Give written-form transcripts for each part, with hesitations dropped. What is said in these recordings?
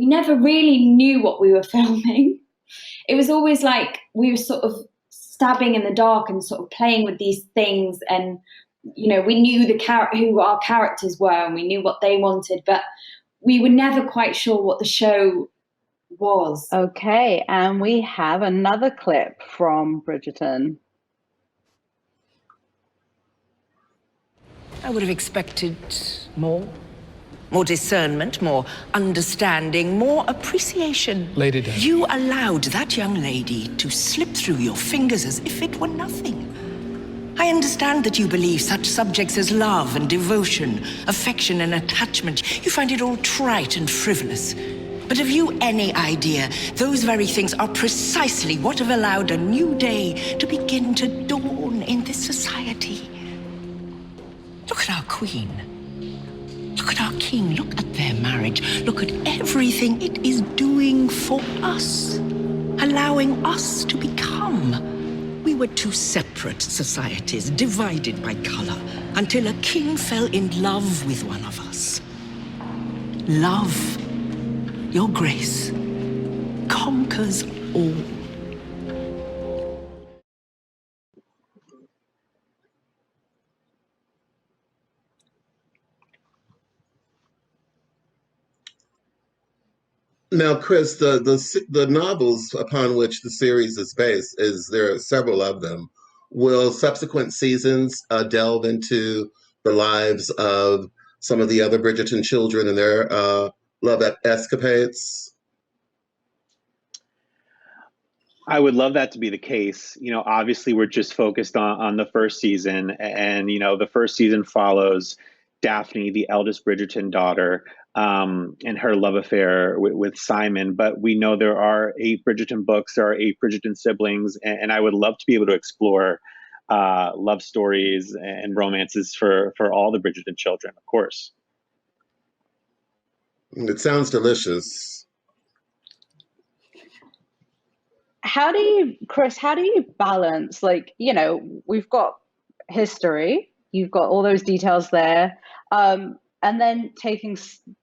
we never really knew what we were filming. It was always like we were sort of stabbing in the dark and sort of playing with these things, and we knew who our characters were and we knew what they wanted, but we were never quite sure what the show was. Okay, and we have another clip from Bridgerton. I would have expected more. More discernment, more understanding, more appreciation. Lady Di. You allowed that young lady to slip through your fingers as if it were nothing. I understand that you believe such subjects as love and devotion, affection and attachment, you find it all trite and frivolous. But have you any idea those very things are precisely what have allowed a new day to begin to dawn in this society? Look at our queen. Look at our king. Look at their marriage. Look at everything it is doing for us, allowing us to become. We were two separate societies, divided by color, until a king fell in love with one of us. Love, your grace, conquers all. Now, Chris, the novels upon which the series is based, there are several of them. Will subsequent seasons delve into the lives of some of the other Bridgerton children and their love escapades? I would love that to be the case. Obviously we're just focused on the first season, and the first season follows Daphne, the eldest Bridgerton daughter, and her love affair with Simon. But we know there are 8 Bridgerton books, there are 8 Bridgerton siblings, and I would love to be able to explore love stories and romances for all the Bridgerton children, of course. It sounds delicious. Chris, how do you balance, we've got history, you've got all those details there, and then taking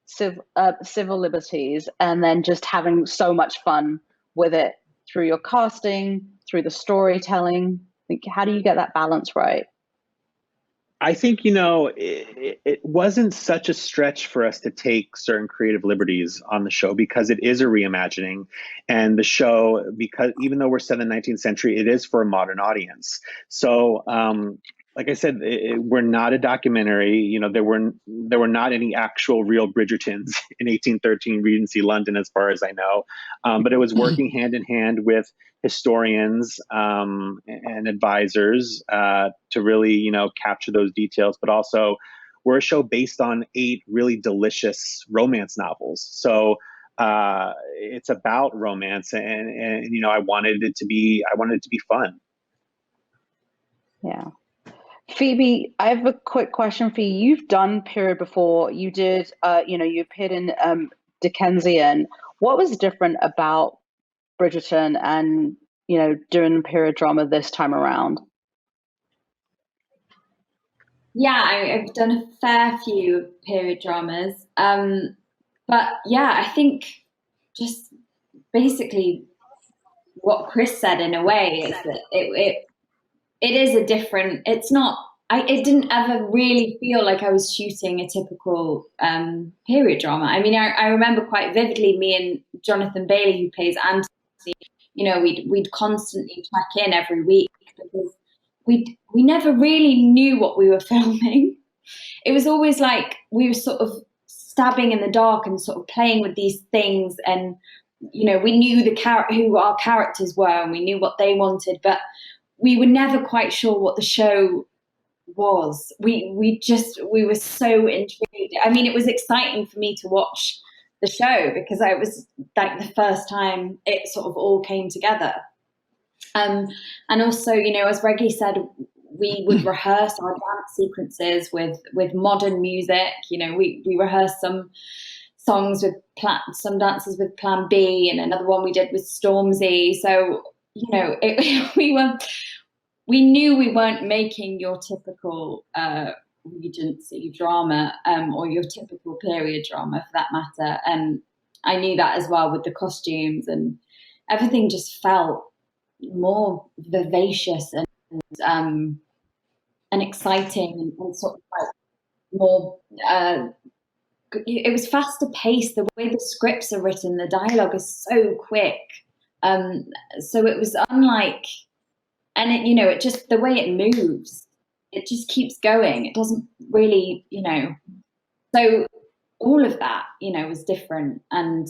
civil liberties and then just having so much fun with it through your casting, through the storytelling? How do you get that balance right? I think, it wasn't such a stretch for us to take certain creative liberties on the show because it is a reimagining. And the show, because even though we're set in the 19th century, it is for a modern audience. So, like I said, we're not a documentary. There were not any actual real Bridgertons in 1813 Regency London, as far as I know. But it was working hand in hand with historians and advisors to really, capture those details. But also, we're a show based on 8 really delicious romance novels. So it's about romance, and I wanted it to be fun. Yeah. Phoebe, I have a quick question for you. You've done period before. You did, you appeared in Dickensian. What was different about Bridgerton and, doing period drama this time around? Yeah, I've done a fair few period dramas. But yeah, I think just basically what Chris said in a way is that it is a different, it didn't ever really feel like I was shooting a typical period drama. I mean, I remember quite vividly me and Jonathan Bailey, who plays Andoh, we'd constantly check in every week because we never really knew what we were filming. It was always like we were sort of stabbing in the dark and sort of playing with these things, and we knew who our characters were and we knew what they wanted, but we were never quite sure what the show was. We were so intrigued. I mean, it was exciting for me to watch the show because I was like the first time it sort of all came together. And also, as Reggie said, we would rehearse our dance sequences with modern music. We rehearsed some songs with some dances with Plan B, and another one we did with Stormzy. So we knew we weren't making your typical Regency drama or your typical period drama for that matter. I knew that as well with the costumes, and everything just felt more vivacious and exciting, and sort of like more. It was faster paced. The way the scripts are written, the dialogue is so quick. So it was unlike, and it, it just, the way it moves, it just keeps going. It doesn't really, so all of that, was different. And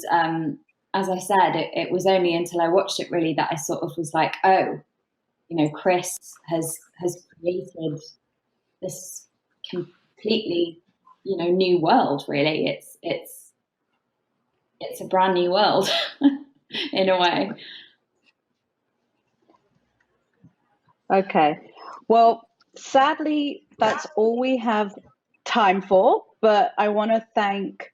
as I said, it was only until I watched it really that I sort of was like, oh, Chris has created this completely, new world. Really, it's a brand new world in a way. Okay. Well, sadly, that's all we have time for. But I want to thank,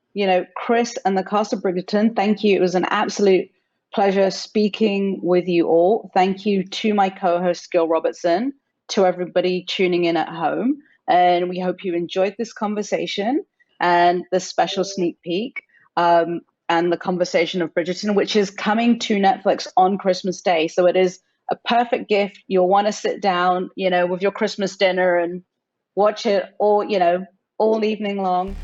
Chris and the cast of Bridgerton. Thank you. It was an absolute pleasure speaking with you all. Thank you to my co-host, Gil Robertson, to everybody tuning in at home. And we hope you enjoyed this conversation and the special sneak peek and the conversation of Bridgerton, which is coming to Netflix on Christmas Day. So it is a perfect gift. You'll want to sit down, with your Christmas dinner and watch it all evening long.